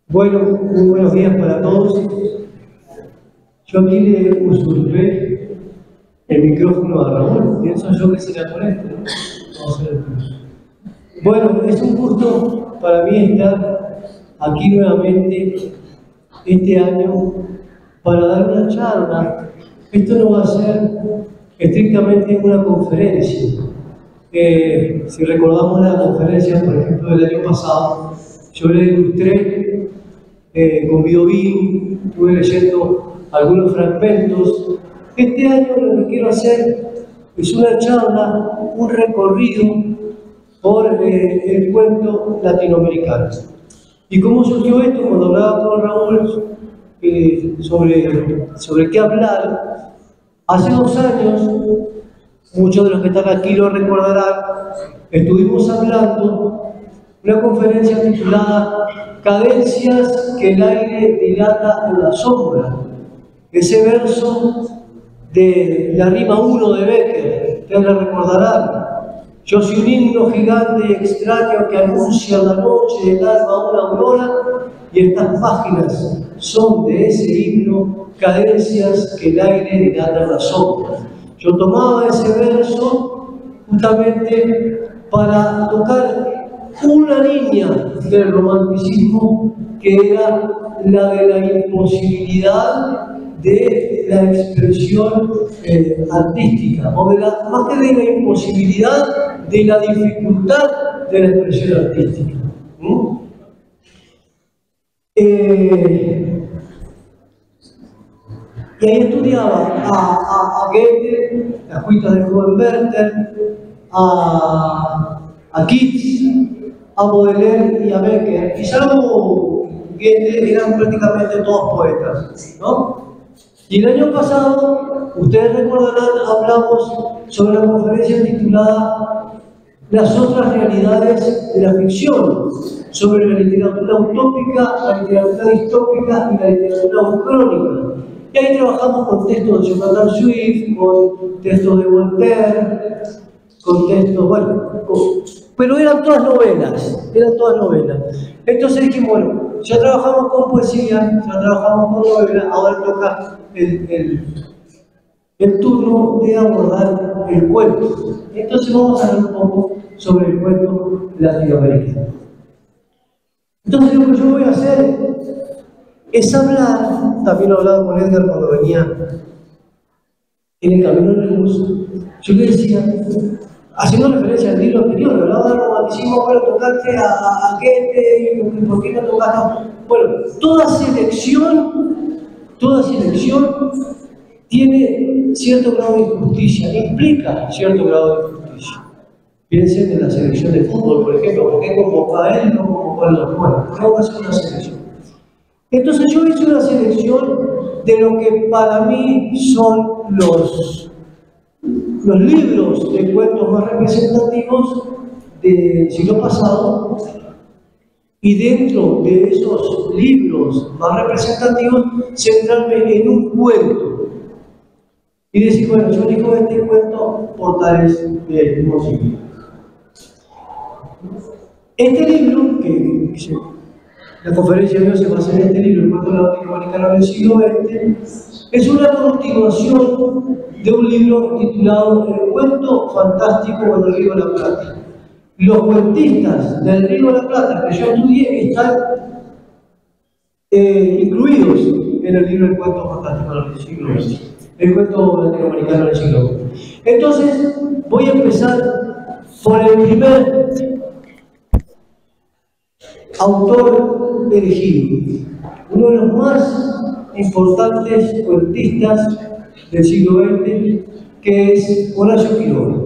Bueno, muy buenos días para todos. Yo aquí le usurpé el micrófono a Raúl, pienso yo que será con esto, ¿no? Vamos a ver. Bueno, es un gusto para mí estar aquí nuevamente este año para dar una charla. Esto no va a ser estrictamente una conferencia. Si recordamos la conferencia, por ejemplo, del año pasado, yo le ilustré con Biobío, estuve leyendo algunos fragmentos. Este año lo que quiero hacer es una charla, un recorrido por el cuento latinoamericano. ¿Y cómo surgió esto? Cuando hablaba con Raúl sobre qué hablar, hace 2 años, muchos de los que están aquí lo recordarán, estuvimos hablando una conferencia titulada Cadencias que el aire dilata en la sombra. Ese verso de la rima 1 de Becker, ustedes lo recordarán. Yo soy un himno gigante y extraño que anuncia la noche del alma una aurora, y estas páginas son de ese himno, cadencias que el aire dilata en la sombra. Yo tomaba ese verso justamente para tocar una línea del romanticismo que era la de la imposibilidad de la expresión artística, o más que de la imposibilidad, de la dificultad de la expresión artística. Y ahí estudiaba a Goethe, las cuitas del joven Werther, a Keats, a Baudelaire y a Becker, y salvo Goethe eran prácticamente todos poetas, ¿no? Y el año pasado, ustedes recordarán, hablamos sobre la conferencia titulada Las otras realidades de la ficción, sobre la literatura utópica, la literatura distópica y la literatura ucrónica. Y ahí trabajamos con textos de Jonathan Swift, con textos de Voltaire, con textos, bueno, pero eran todas novelas, Entonces dijimos, bueno, ya trabajamos con poesía, ya trabajamos con novela, ahora toca el turno de abordar el cuento. Entonces vamos a hablar un poco sobre el cuento latinoamericano. Entonces lo que yo voy a hacer es hablar, también lo hablaba con Edgar cuando venía en el Camino de la Luz, yo le decía, haciendo referencia al libro anterior, hablaba del romanticismo, bueno, tocaste a Goethe, ¿por qué no tocaste? Bueno, toda selección tiene cierto grado de injusticia, implica cierto grado de injusticia. Piensen en la selección de fútbol, por ejemplo, ¿por qué convocó a él, no convocó a los buenos? ¿Cómo hacer una selección? Entonces yo hice una selección de lo que para mí son los libros de cuentos más representativos del siglo pasado, y dentro de esos libros más representativos centrarme en un cuento y decir, bueno, yo elijo este cuento por tales motivos. Este libro, que la conferencia de hoy se basa en este libro, el cuento latinoamericano del siglo XX, es una continuación de un libro titulado El cuento fantástico en el Río de la Plata. Los cuentistas del Río de la Plata que yo estudié están incluidos en el libro El cuento fantástico del siglo XX, el cuento latinoamericano del siglo XX. Entonces, voy a empezar por el primer autor elegido, uno de los más importantes cuentistas del siglo XX, que es Horacio Quiroga.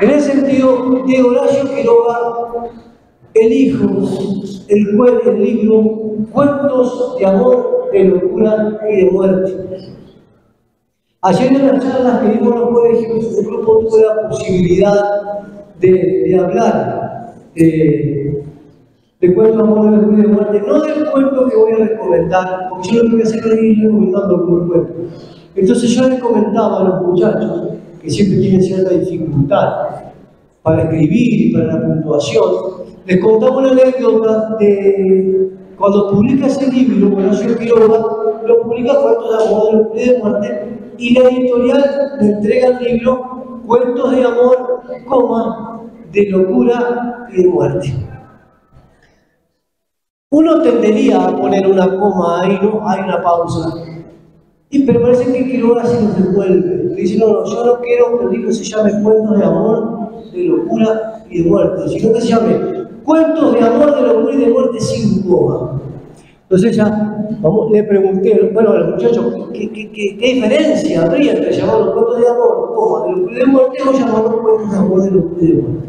En ese sentido, de Horacio Quiroga elijo el libro Cuentos de amor, de locura y de muerte. Ayer en las charlas que dimos en los colegios, el grupo tuvo la posibilidad de hablar de Cuentos de amor, de locura y de muerte, no del cuento que voy a recomendar, porque yo lo que voy a hacer es ir recomendando el cuento. Entonces yo les comentaba a los muchachos, que siempre tienen cierta dificultad para escribir y para la puntuación, Les contaba una anécdota de cuando publica ese libro, Horacio Quiroga, lo publica Cuentos de amor, de locura y de muerte, y la editorial le entrega el libro Cuentos de amor, de locura y de muerte. Uno tendería a poner una coma ahí, ¿no? Hay una pausa. Pero parece que Quiroga se nos devuelve. Dice, no, yo no quiero que el libro se llame Cuentos de amor, de locura y de muerte, sino que se llame Cuentos de amor, de locura y de muerte sin coma. Entonces le pregunté, bueno, a los muchachos, ¿qué diferencia habría entre llamarlos cuentos de amor, de locura y de muerte, o llamarlos cuentos de amor, de locura y de muerte?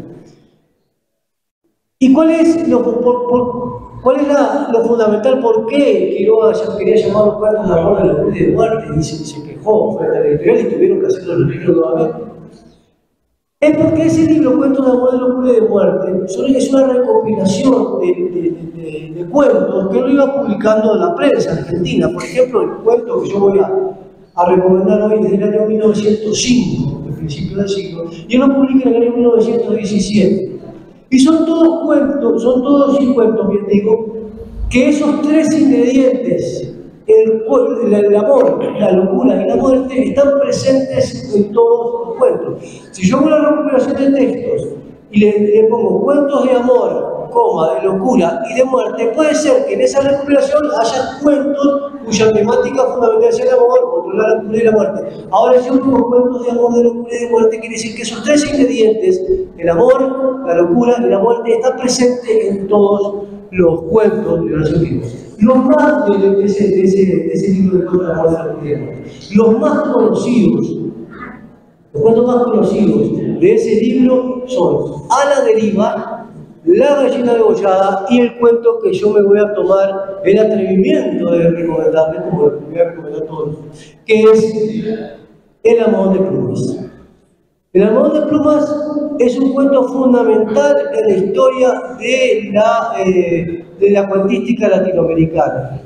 ¿Y cuál es lo fundamental? ¿Por qué Quiroga quería llamarlos cuentos de amor, de locura y de muerte? Y se quejó frente a la editorial y tuvieron que hacerlo los libros nuevamente. Es porque ese libro, Cuentos de amor, de locura y de muerte, es una recopilación de cuentos que él iba publicando en la prensa argentina. Por ejemplo, el cuento que yo voy a recomendar hoy desde el año 1905, del principio del siglo, y él lo publica en el año 1917. Y son todos cuentos, bien digo, que esos tres ingredientes, el amor, la locura y la muerte, están presentes en todos los cuentos. Si yo hago una recuperación de textos y le pongo cuentos de amor, de locura y de muerte, puede ser que en esa recuperación haya cuentos cuya temática fundamental sea el amor, otro la locura y la muerte. Ahora, si yo pongo cuentos de amor, de locura y de muerte, quiere decir que esos tres ingredientes, el amor, la locura y la muerte, están presentes en todos los cuentos de Horacio Quiroga. Los más de ese libro de cuentos de amor, de locura y de muerte. Los cuentos más conocidos de ese libro son A la deriva, La gallina degollada y el cuento que yo me voy a tomar el atrevimiento de recomendarles, como lo voy a recomendar a todos, que es El almohadón de plumas. El almohadón de plumas es un cuento fundamental en la historia de la cuentística latinoamericana.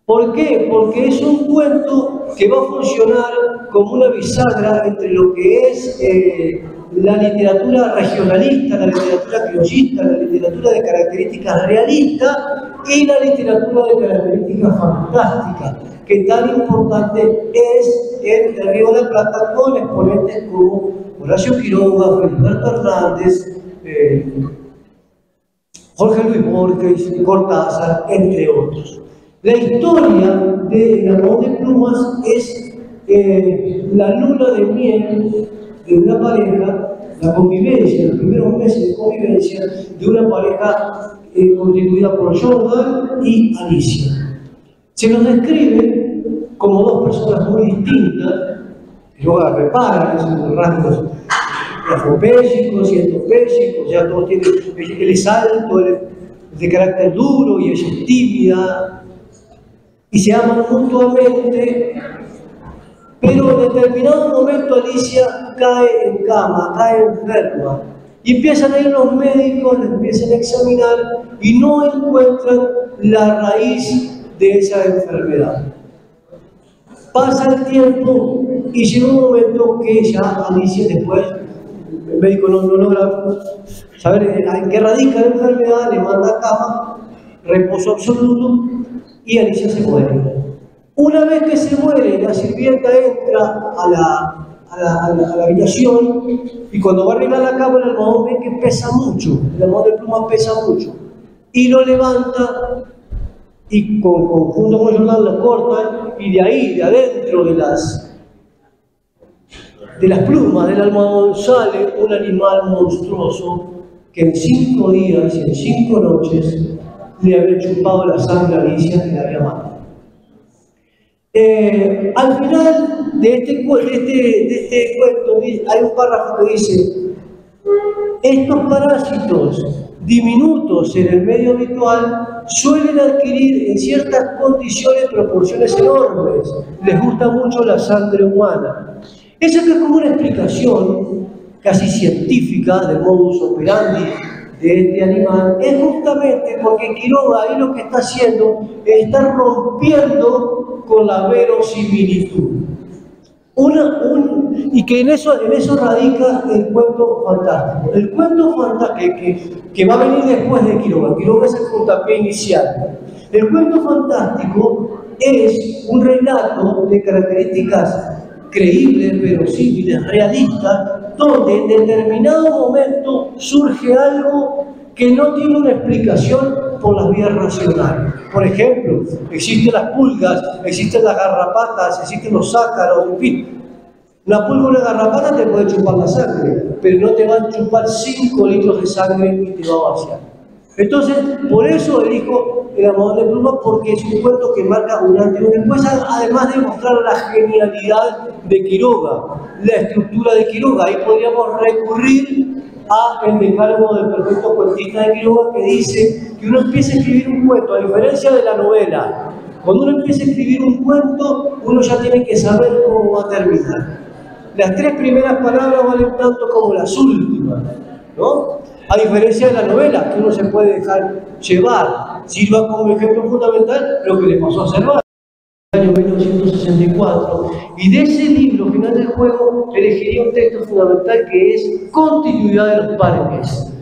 ¿Por qué? Porque es un cuento que va a funcionar como una bisagra entre lo que es la literatura regionalista, la literatura criollista, la literatura de características realistas y la literatura de características fantásticas, que tan importante es en el Río de la Plata con exponentes como Horacio Quiroga, Feliberto Hernández, Jorge Luis Borges, Cortázar, entre otros. La historia de El almohadón de plumas es la luna de miel de una pareja, la convivencia, los primeros meses de convivencia de una pareja constituida por Jordan y Alicia. Se nos describe como dos personas muy distintas, luego repara esos rasgos afropélicos y entopélicos, ya todo tiene, él es alto, él es de carácter duro y ella es tímida, y se aman mutuamente, pero en determinado momento Alicia cae en cama, cae enferma, y empiezan a ir los médicos, la empiezan a examinar y no encuentran la raíz de esa enfermedad. Pasa el tiempo y llega un momento que ya Alicia, después el médico no logra saber en qué radica la enfermedad, le manda a cama, reposo absoluto, y Alicia se muere. Una vez que se muere, la sirvienta entra a la habitación y cuando va a arreglar la cama, el almohadón ve que pesa mucho, el almohadón de plumas pesa mucho, y lo levanta y junto con Jordan lo cortan, y de ahí, de adentro de las plumas del almohadón sale un animal monstruoso que en 5 días y en 5 noches le había chupado la sangre a Alicia y la había matado. Al final de este cuento hay un párrafo que dice: estos parásitos diminutos en el medio habitual suelen adquirir en ciertas condiciones proporciones enormes. Les gusta mucho la sangre humana. Esa que es como una explicación casi científica del modus operandi de este animal, es justamente porque Quiroga ahí lo que está haciendo es estar rompiendo con la verosimilitud. Y que en eso radica el cuento fantástico. El cuento fantástico que va a venir después de Quiroga. Quiroga es el puntapié inicial. El cuento fantástico es un relato de características creíbles, verosímiles, realistas, donde en determinado momento surge algo que no tiene una explicación por las vías racionales. Por ejemplo, existen las pulgas, existen las garrapatas, existen los ácaros, en fin. Una pulga o una garrapata te puede chupar la sangre, pero no te van a chupar 5 litros de sangre y te va a vaciar. Entonces, por eso elijo El amador de pluma, porque es un cuento que marca un antes y un después, además de mostrar la genialidad de Quiroga, la estructura de Quiroga. Ahí podríamos recurrir a el decálogo del perfecto cuentista de Quiroga, que dice que uno empieza a escribir un cuento, a diferencia de la novela. Cuando uno empieza a escribir un cuento, uno ya tiene que saber cómo va a terminar. Las 3 primeras palabras valen tanto como las últimas, ¿no? A diferencia de la novela, que uno se puede dejar llevar. Sirva como ejemplo fundamental lo que le pasó a Cervantes en el año 1964. Y de ese libro, Final del Juego, elegiría un texto fundamental que es Continuidad de los Parques.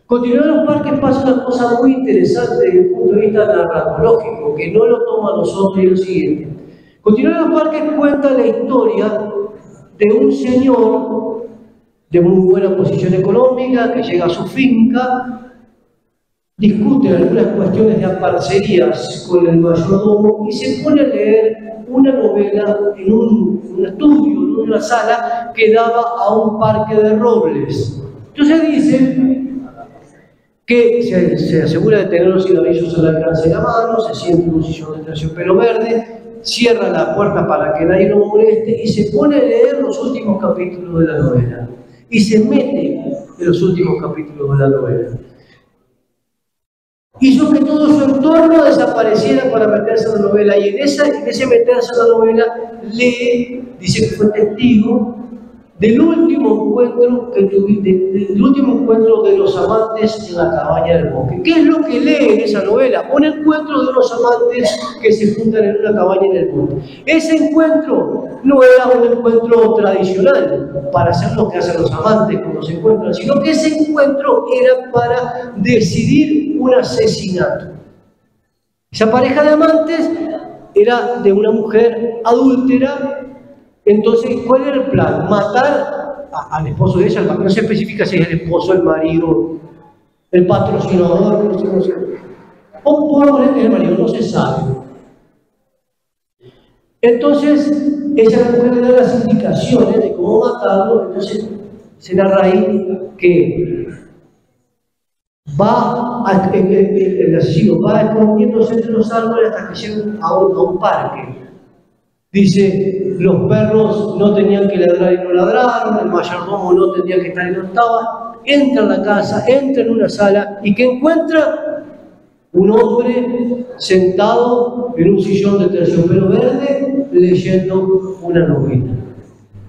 Continuidad de los Parques pasa una cosa muy interesante desde el punto de vista narratológico, que no lo toma nosotros, y lo siguiente. Continuidad de los Parques cuenta la historia de un señor de muy buena posición económica que llega a su finca, discute algunas cuestiones de aparcerías con el mayordomo y se pone a leer una novela en un estudio, en una sala que daba a un parque de robles. Entonces dice que se asegura de tener los cigarrillos al alcance de la mano, se siente en un sillón de terciopelo verde, cierra la puerta para que nadie lo moleste y se pone a leer los últimos capítulos de la novela. Y se mete en los últimos capítulos de la novela. Hizo que todo su entorno desapareciera para meterse en la novela, y en ese meterse en la novela lee, dice que fue testigo del último encuentro del último encuentro de los amantes en la cabaña del bosque. ¿Qué es lo que lee en esa novela? Un encuentro de unos amantes que se juntan en una cabaña en el bosque. Ese encuentro no era un encuentro tradicional para hacer lo que hacen los amantes cuando se encuentran, sino que ese encuentro era para decidir un asesinato. Esa pareja de amantes era de una mujer adúltera. Entonces, ¿cuál era el plan? Matar al esposo de ella, no se especifica si es el esposo, el marido, el patrocinador, no sé. O probablemente el marido, no se sabe. Entonces, ella le da las indicaciones de cómo matarlo. Entonces, se narra ahí que el asesino va escondiéndose entre los árboles hasta que llega a un parque. Dice, los perros no tenían que ladrar y no ladraron, el mayordomo no tenía que estar y no estaba. Entra a la casa, entra en una sala y ¿qué encuentra? Un hombre sentado en un sillón de terciopelo verde leyendo una novela.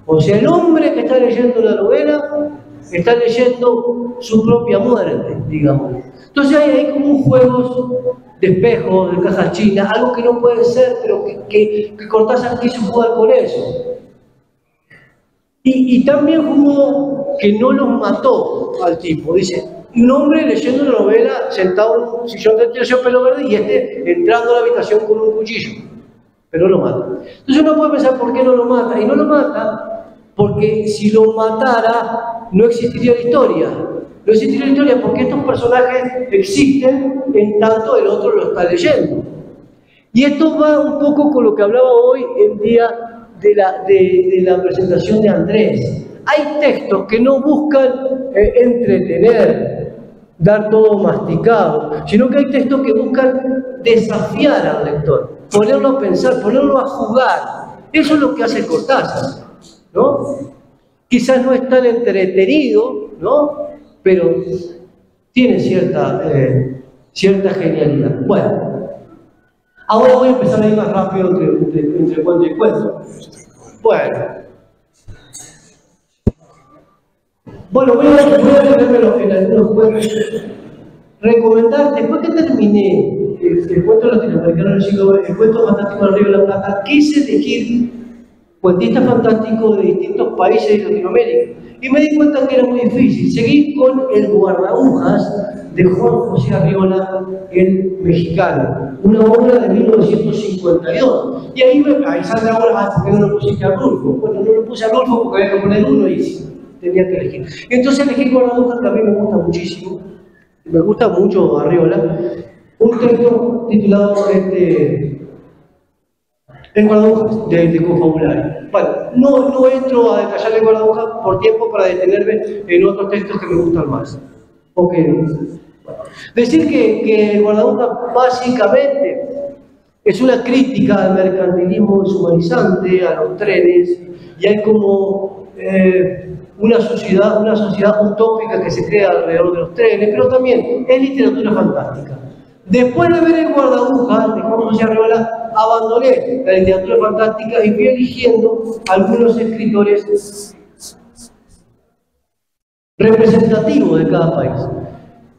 O sea, el hombre que está leyendo la novela está leyendo su propia muerte, digamos. Entonces hay como un juego de espejos, de cajas chinas, algo que no puede ser, pero que Cortázar quiso jugar con eso. Y también jugó que no los mató al tipo, dice, un hombre leyendo una novela sentado en un sillón de terciopelo verde y entrando a la habitación con un cuchillo, pero no lo mata. Entonces uno puede pensar por qué no lo mata, y no lo mata porque si lo matara no existiría la historia. No existiría la historia porque estos personajes existen en tanto el otro lo está leyendo. Y esto va un poco con lo que hablaba hoy el día de la presentación de Andrés. Hay textos que no buscan entretener, dar todo masticado, sino que hay textos que buscan desafiar al lector, ponerlo a pensar, ponerlo a jugar. Eso es lo que hace Cortázar, ¿no? Quizás no es tan entretenido, ¿no? Pero tiene cierta genialidad. Bueno, ahora voy a empezar a ir más rápido entre cuento y cuento. Bueno, voy a meterme en algunos cuentos. Recomendar, después que terminé el cuento latinoamericano del siglo XX, el cuento fantástico del Río de la Plata, quise elegir cuentistas fantásticos de distintos países de Latinoamérica. Y me di cuenta que era muy difícil. Seguí con El guardaagujas de Juan José Arriola, el mexicano, una obra de 1952. Y ahí sale ahora, ¿por qué no lo pusiste a Rulfo? Bueno, no lo puse a Rulfo porque había que poner uno y tenía que elegir. Entonces elegí El guardaagujas, que a mí me gusta muchísimo. Me gusta mucho Arriola. Un texto titulado El guardaagujas de confabulario. Bueno, no entro a detallar el guardaagujas por tiempo para detenerme en otros textos que me gustan más. Bueno. Decir que el guardaagujas básicamente es una crítica al mercantilismo deshumanizante, a los trenes, y hay como una sociedad utópica que se crea alrededor de los trenes, pero también es literatura fantástica. Después de ver El guardaagujas de Juan José Arriola, abandoné la literatura fantástica y fui eligiendo algunos escritores representativos de cada país.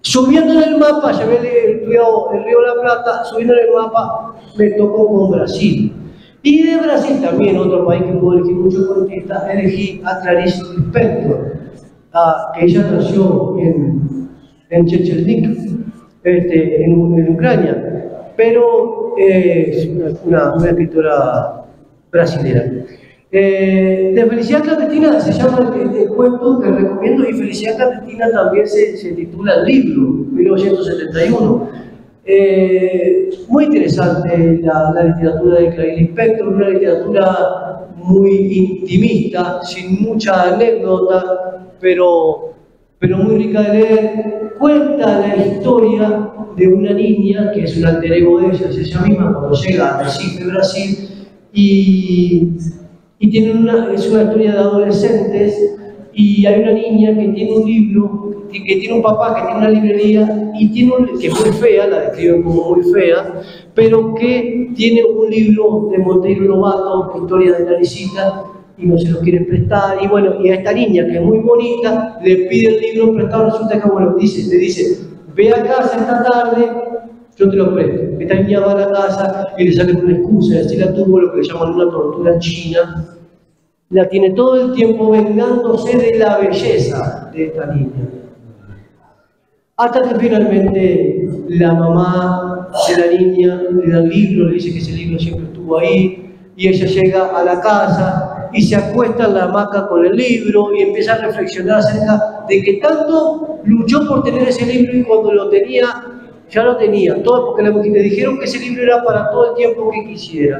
Subiendo en el mapa, ya había estudiado el Río de la Plata, subiendo en el mapa me tocó con Brasil. Y de Brasil también, otro país que puedo elegir muchos cuentistas, elegí a Clarice Lispector, que ella nació en Chechelnik, en Ucrania, pero es una escritora brasilera. De Felicidad Clandestina se llama el cuento que recomiendo, y Felicidad Clandestina también se titula el libro, 1971. Muy interesante la literatura de Clarice Lispector, una literatura muy intimista, sin mucha anécdota, pero muy rica de leer. Cuenta la historia de una niña que es un alter ego de ella, es ella misma, cuando llega a Recife, Brasil, y es una historia de adolescentes, y hay una niña que tiene un libro, que tiene un papá que tiene una librería, y que es muy fea, la describen como muy fea, pero que tiene un libro de Monteiro Lobato, Historia de Naricita, y no se los quiere prestar, y bueno, y a esta niña que es muy bonita, le pide el libro prestado, resulta que bueno, le dice, ve a casa esta tarde, yo te lo presto. Esta niña va a la casa y le sale con una excusa, así la tuvo lo que le llaman una tortura china, la tiene todo el tiempo vengándose de la belleza de esta niña. Hasta que finalmente la mamá de la niña le da el libro, le dice que ese libro siempre estuvo ahí, y ella llega a la casa y se acuesta en la hamaca con el libro y empieza a reflexionar acerca de que tanto luchó por tener ese libro, y cuando lo tenía, ya lo tenía, todo porque le dijeron que ese libro era para todo el tiempo que quisiera.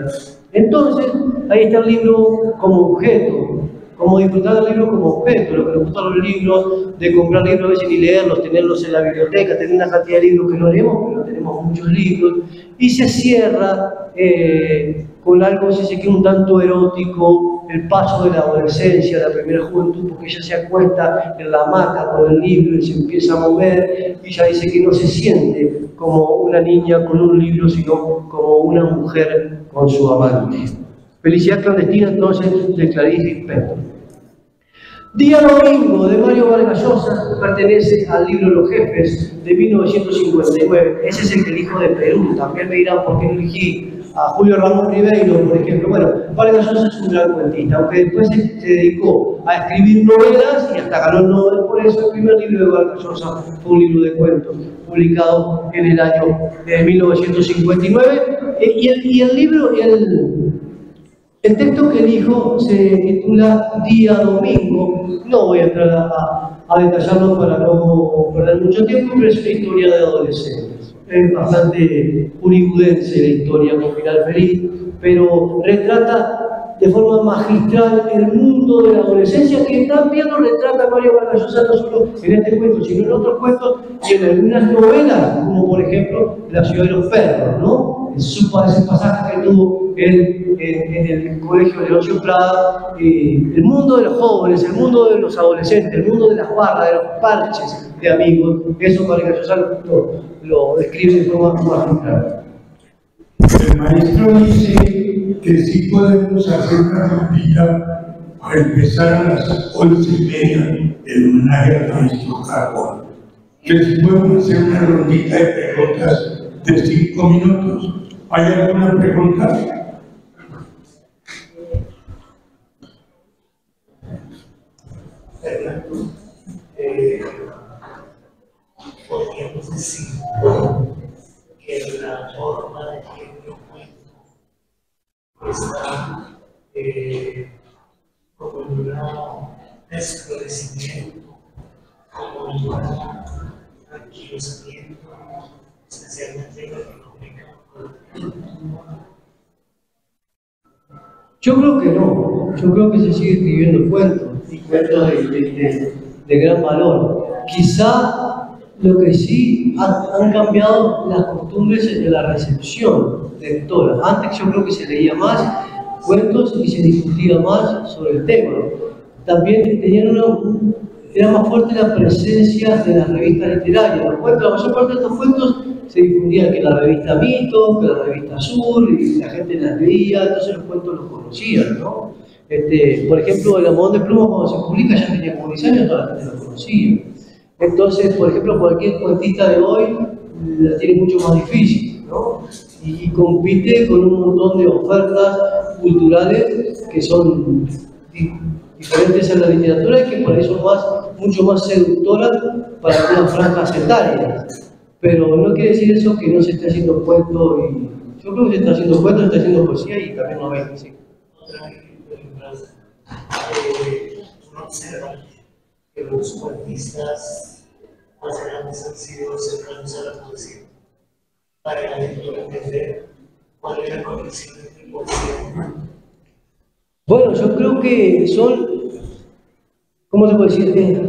Entonces, ahí está el libro como objeto, como disfrutar del libro como objeto, lo que nos gustan los libros, de comprar libros a veces y leerlos, tenerlos en la biblioteca, tener una cantidad de libros que no leemos, pero tenemos muchos libros, y se cierra con algo, si se quiere, un tanto erótico, el paso de la adolescencia, la primera juventud, porque ella se acuesta en la hamaca con el libro y se empieza a mover, y ella dice que no se siente como una niña con un libro, sino como una mujer con su amante. Felicidad Clandestina, entonces, de Clarice Lispector. Día Domingo, de Mario Vargas Llosa, pertenece al libro Los Jefes, de 1959. Ese es el que elijo de Perú. También me dirán por qué no elegí a Julio Ramón Ribeiro, por ejemplo. Bueno, Vargas Llosa es un gran cuentista, aunque después se dedicó a escribir novelas y hasta ganó el Nobel por eso. El primer libro de Vargas Llosa fue un libro de cuentos, publicado en el año 1959. Y el libro, el texto que elijo se titula Día Domingo. No voy a entrar a detallarlo para no perder mucho tiempo, pero es una historia de adolescentes. Es bastante hollywoodense la historia con final feliz, pero retrata de forma magistral el mundo de la adolescencia, que también lo retrata Mario Vargas Llosa, no solo en este cuento, sino en otros cuentos y en algunas novelas, como por ejemplo La ciudad de los perros, ¿no? Ese pasaje que tuvo en el colegio de Leoncio Prada, el mundo de los jóvenes, el mundo de los adolescentes, el mundo de las barras, de los parches de amigos. Eso Vargas Llosa lo describe de forma magistral. El maestro dice que sí podemos hacer una rondita para empezar a las 11:30 el homenaje al maestro Carbón. Que si podemos hacer una rondita de preguntas de 5 minutos. ¿Hay alguna pregunta? decir que la forma de que yo cuento está como en un desflorecimiento, como en un anquilosamiento, especialmente en Latinoamérica. Yo creo que no, yo creo que se sigue escribiendo cuentos, y cuentos de gran valor. Quizá lo que sí han cambiado las costumbres de la recepción lectora. Antes yo creo que se leía más cuentos y se discutía más sobre el tema. También era más fuerte la presencia de las revistas literarias. Los cuentos, la mayor parte de estos cuentos se difundían que la revista Mito, que la revista Sur, y la gente las leía, entonces los cuentos los conocían, ¿no? Por ejemplo, El Almohadón de Plumas, cuando se publica, ya tenía como 10 años, toda la gente lo conocía. Entonces, por ejemplo, cualquier cuentista de hoy la tiene mucho más difícil, ¿no? Y compite con un montón de ofertas culturales que son diferentes en la literatura y que por eso son mucho más seductoras para una franja etaria. Pero no quiere decir eso que no se esté haciendo cuento, y yo creo que se está haciendo cuento, se está haciendo poesía y también novela, sí. Uno observa que los cuentistas más grandes han sido cercanos a la poesía para la lectura entender cuál es la conexión entre poesía. Bueno, yo creo que son, ¿cómo se puede decir?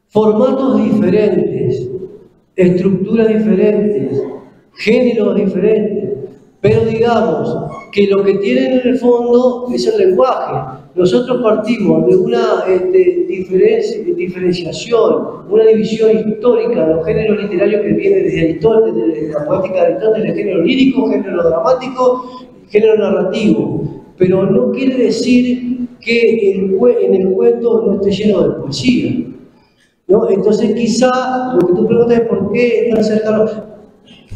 Formatos diferentes, estructuras diferentes, géneros diferentes, pero digamos que lo que tienen en el fondo es el lenguaje. Nosotros partimos de una diferenciación, una división histórica de los géneros literarios que viene desde Aristóteles, desde la poética de Aristóteles, género lírico, género dramático, género narrativo. Pero no quiere decir que en el cuento no esté lleno de poesía, ¿no? Entonces quizá lo que tú preguntas es por qué están cercanos.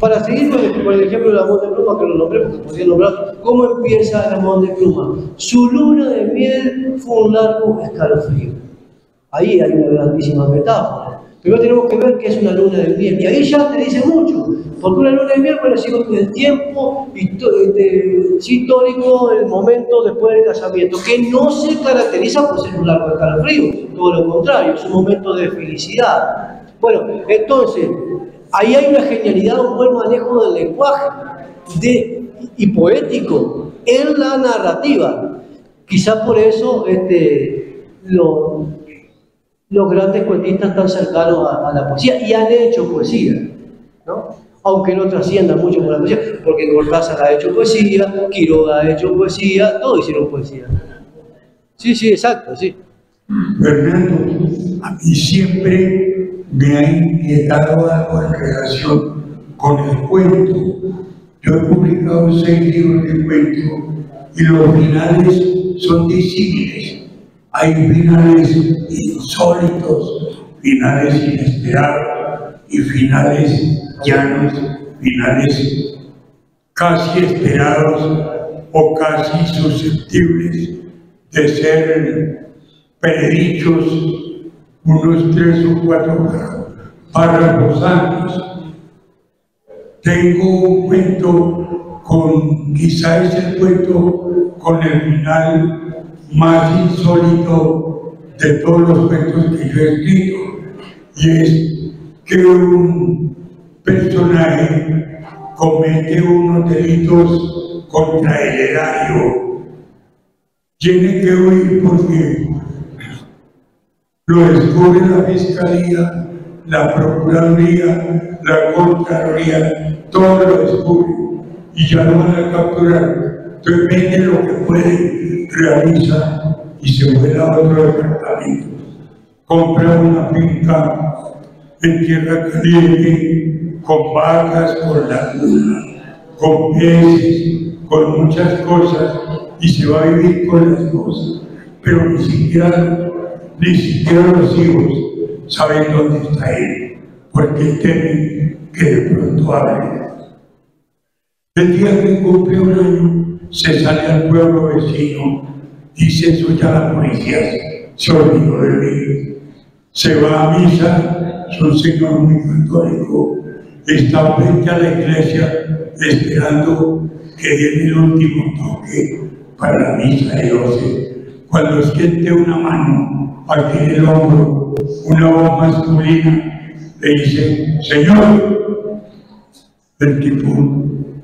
Para seguir con el ejemplo del Almohadón de Plumas, que lo nombré porque podría nombrar, ¿cómo empieza el Almohadón de Plumas? Su luna de miel fue un largo escalofrío. Ahí hay una grandísima metáfora. Primero tenemos que ver qué es una luna de miel, y ahí ya te dice mucho, porque una luna de miel puede ser el tiempo histórico, el momento después del casamiento, que no se caracteriza por ser un largo escalofrío, todo lo contrario, es un momento de felicidad. Bueno, entonces, ahí hay una genialidad, un buen manejo del lenguaje y poético en la narrativa. Quizá por eso los grandes cuentistas están cercanos a la poesía y han hecho poesía, ¿no? Aunque no trasciendan mucho por la poesía, porque Cortázar ha hecho poesía, Quiroga ha hecho poesía, todos hicieron poesía. Sí, sí, exacto, sí. Fernando, a mí siempre me ha inquietado algo en relación con el cuento. Yo he publicado 6 libros de cuento y los finales son disímiles. Hay finales insólitos, finales inesperados y finales llanos, finales casi esperados o casi susceptibles de ser predichos unos 3 o 4 párrafos antes. Tengo un cuento quizá es el cuento con el final más insólito de todos los cuentos que yo he escrito, y es que un personaje comete unos delitos contra el erario. Tiene que huir porque lo descubre la Fiscalía, la Procuraduría, la Contraloría, todo lo descubre y ya lo van a capturar. Entonces vende lo que puede, realiza y se vuela a otro departamento. Compra una finca en tierra caliente, con vacas, con lagunas, con peces, con muchas cosas, y se va a vivir con las cosas. Pero ni siquiera los hijos saben dónde está él, porque temen que de pronto hable. El día que cumple un año, se sale al pueblo vecino, dice eso, ya la policía se olvidó de mí. Se va a misa, es un señor muy católico, está frente a la iglesia esperando que den el último toque para la misa de 12. Cuando siente una mano aquí en el hombro, una voz masculina, le dice: Señor. El tipo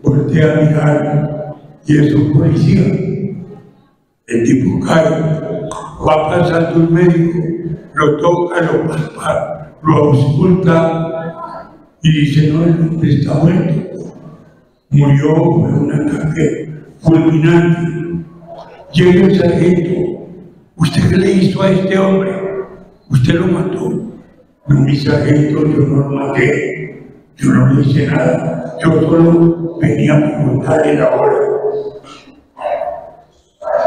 voltea a mirar y es un policía. El tipo cae, va pasando un médico, lo toca, lo palpa, lo ausculta y dice: no, el hombre está muerto. Murió por un ataque fulminante. Llega el sargento: ¿usted qué le hizo a este hombre? ¿Usted lo mató? No, mi sargento, yo no lo maté, yo no le hice nada, yo solo venía a preguntarle la hora.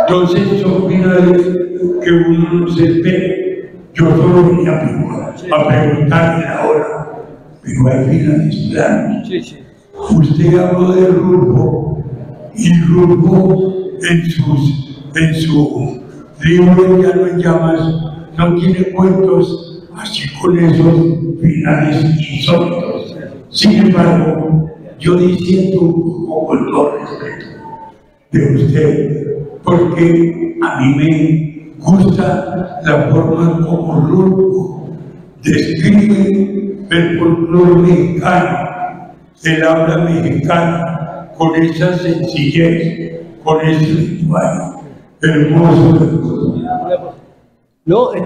Entonces son finales que uno no se espera. Yo solo venía a preguntarle la hora, pero hay finales planos. Usted habló de Rulfo, y Rulfo en su libro Ya no hay llamas no tiene cuentos así con esos finales insólitos. Sin embargo, yo diciendo un poco con todo respeto de usted, porque a mí me gusta la forma como Rulfo describe el folclore mexicano, el habla mexicana, con esa sencillez, con ese lenguaje hermoso. No es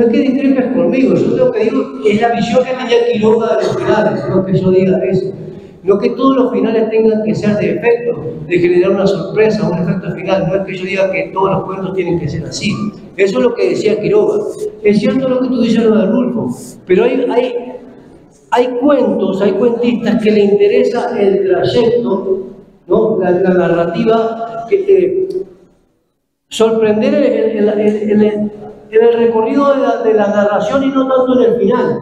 que discrepes conmigo, yo lo que digo es la visión que tenía Quiroga de los finales, no que yo diga eso. No que todos los finales tengan que ser de efecto, de generar una sorpresa, un efecto final. No es que yo diga que todos los cuentos tienen que ser así. Eso es lo que decía Quiroga. Es cierto lo que tú dices lo de Rulfo, pero hay cuentos, hay cuentistas que le interesa el trayecto, ¿no? La narrativa, sorprender en el recorrido de la narración y no tanto en el final.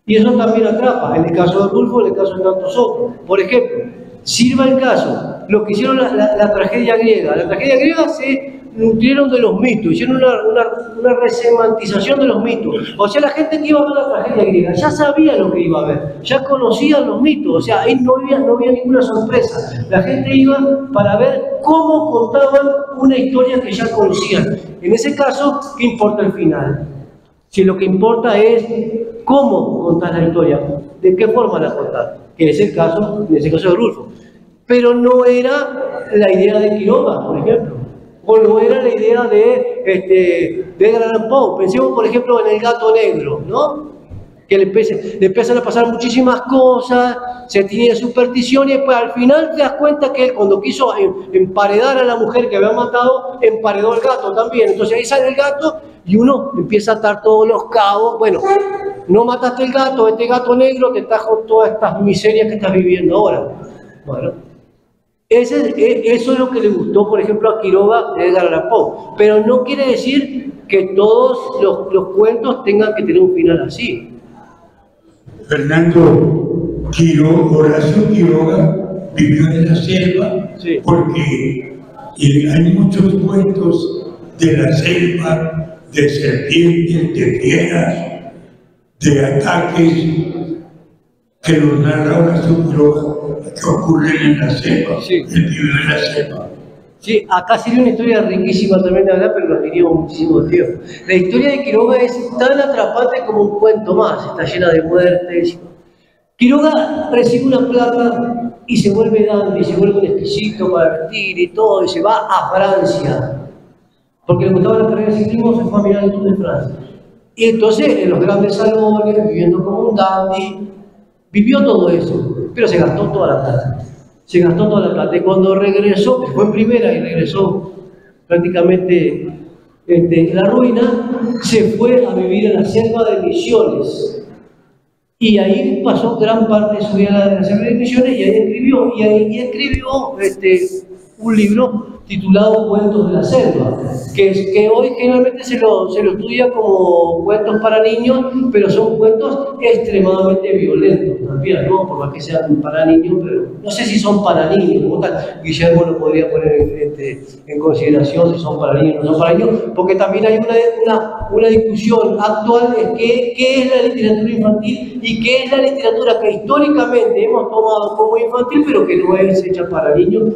Y eso también atrapa, en el caso de Rulfo, en el caso de tantos otros. Por ejemplo, sirva el caso, lo que hicieron la tragedia griega. La tragedia griega se nutrieron de los mitos, hicieron una resemantización de los mitos. O sea, la gente que iba a ver la tragedia griega ya sabía lo que iba a ver, ya conocían los mitos, o sea, ahí no había ninguna sorpresa. La gente iba para ver cómo contaban una historia que ya conocían. En ese caso, ¿qué importa el final? Si lo que importa es cómo contar la historia, de qué forma la contar, que es el caso, en ese caso de Rulfo. Pero no era la idea de Quiroga, por ejemplo, o no era la idea de Edgar Allan Poe. Pensemos, por ejemplo, en El gato negro, ¿no? Que le empiezan a pasar muchísimas cosas, se tiene superstición y después al final te das cuenta que él, cuando quiso emparedar a la mujer que había matado, emparedó al gato también. Entonces ahí sale el gato y uno empieza a atar todos los cabos. Bueno, no mataste el gato, este gato negro te trajo todas estas miserias que estás viviendo ahora. Bueno, eso es lo que le gustó, por ejemplo, a Quiroga de Edgar Allan Poe. Pero no quiere decir que todos los cuentos tengan que tener un final así. Fernando, Horacio Quiroga vivió en la selva, sí, porque hay muchos cuentos de la selva, de serpientes, de fieras, de ataques que nos narra Horacio Quiroga, que ocurren en la selva. Sí. Él vivió en la selva. Sí, acá sería una historia riquísima también de hablar, pero nos diríamos muchísimo tiempo. La historia de Quiroga es tan atrapante como un cuento más, está llena de muertes. Quiroga recibe una plata y se vuelve dandy, se vuelve un exquisito para vestir y todo, y se va a Francia. Porque le gustaba la carrera de ciclismo, se fue a mirar el Tour de Francia. Y entonces, en los grandes salones, viviendo como un dandy, vivió todo eso, pero se gastó toda la plata. Se gastó toda la plata. Y cuando regresó, fue en primera y regresó prácticamente en la ruina, se fue a vivir en la selva de Misiones. Y ahí pasó gran parte de su vida en la selva de Misiones y ahí escribió un libro titulado Cuentos de la Selva, que hoy generalmente se lo estudia como cuentos para niños, pero son cuentos extremadamente violentos también, ¿no? Por más que sean para niños, pero no sé si son para niños, como tal. Guillermo lo podría poner en consideración si son para niños o no son para niños, porque también hay una discusión actual de qué es la literatura infantil y qué es la literatura que históricamente hemos tomado como infantil, pero que no es hecha para niños.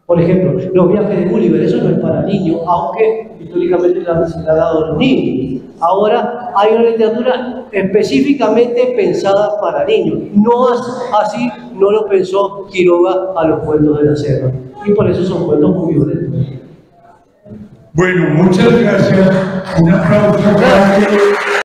Por ejemplo, los viajes de Gulliver, eso no es para niños, aunque históricamente se le ha dado a los niños. Ahora hay una literatura específicamente pensada para niños. No así no lo pensó Quiroga a los cuentos de la selva. Y por eso son cuentos muy violentos. Bueno, muchas gracias. Un aplauso para